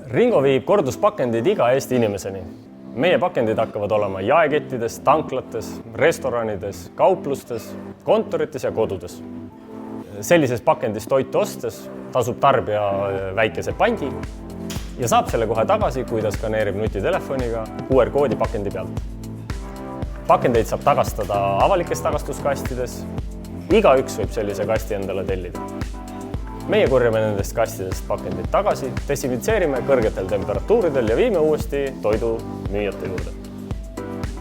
Ringo viib korduspakendid iga Eesti inimeseni. Meie pakendid hakkavad olema jaekettides, tanklates, restoranides, kauplustes, kontorites ja kodudes. Sellises pakendis toitu ostes tasub tarbija väikese pandi ja saab selle kohe tagasi, kui ta skaneerib nutitelefoniga QR-koodi pakendi pealt. Pakendeid saab tagastada avalikes tagastuskastides. Igaüks võib sellise kasti endale tellida. Meie korjame nendest kastidest pakendid tagasi, desinfitseerime kõrgetel temperatuuridel ja viime uuesti toidu müüjate juurde.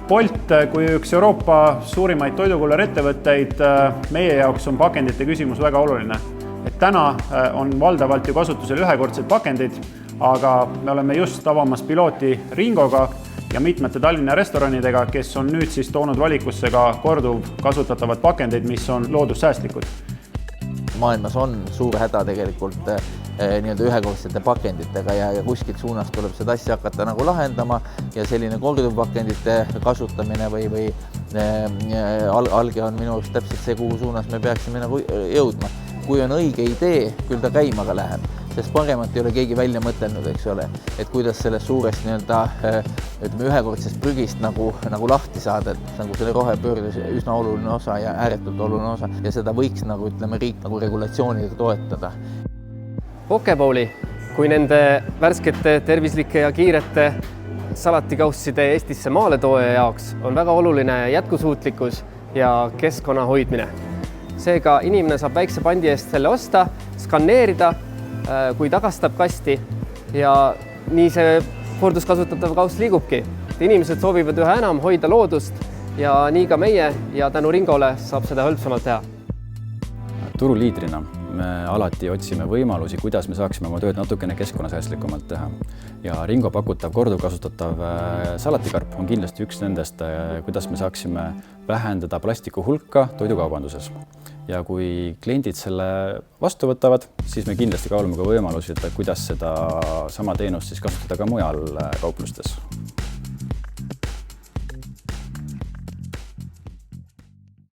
Bolt kui üks Euroopa suurimaid toidukullerettevõtteid, meie jaoks on pakendite küsimus väga oluline. Täna on valdavalt ju kasutusel ühekordsed pakendid, aga me oleme just avamas pilooti Ringoga ja mitmete Tallinna restoranidega, kes on nüüd siis toonud valikusse ka korduv kasutatavad pakendid, mis on loodussäästlikud. Maailmas on suur häda tegelikult ühekordsete pakenditega ja kuskilt suunast tuleb seda asja hakata nagu lahendama ja selline korduvpakendite kasutamine või alge on minu arust täpselt see, kuhu suunas me peaksime nagu jõudma. Kui on õige idee, küll ta käima ka läheb, sest paremat ei ole keegi välja mõtelnud, eks ole, et kuidas sellest suurest ühekordsest prügist nagu lahti saada, et nagu selle rohepöördes üsna oluline osa ja ääretult oluline osa ja seda võiks riik regulatsioonidega toetada. Pokebowli, kui nende värskete, tervislike ja kiirete salatikausside Eestisse maale tooja jaoks on väga oluline jätkusuutlikkus ja keskkonna hoidmine. Seega inimene saab väikse pandi eest selle osta, skaneerida, kui tagastab kasti ja nii see korduskasutatav kauss liigubki. Inimesed soovivad üha enam hoida loodust ja nii ka meie ja tänu Ringole saab seda hõlpsamalt teha. Turuliidrina me alati otsime võimalusi, kuidas me saaksime oma tööd natukene keskkonnasäästlikumalt teha. Ja Ringo pakutav korduvkasutatav salatikarp on kindlasti üks nendest, kuidas me saaksime vähendada plastiku hulka toidukaubanduses. Ja kui kliendid selle vastu võtavad, siis me kindlasti kaalume ka võimalusi, et kuidas seda sama teenust siis kasutada ka mujal kauplustes.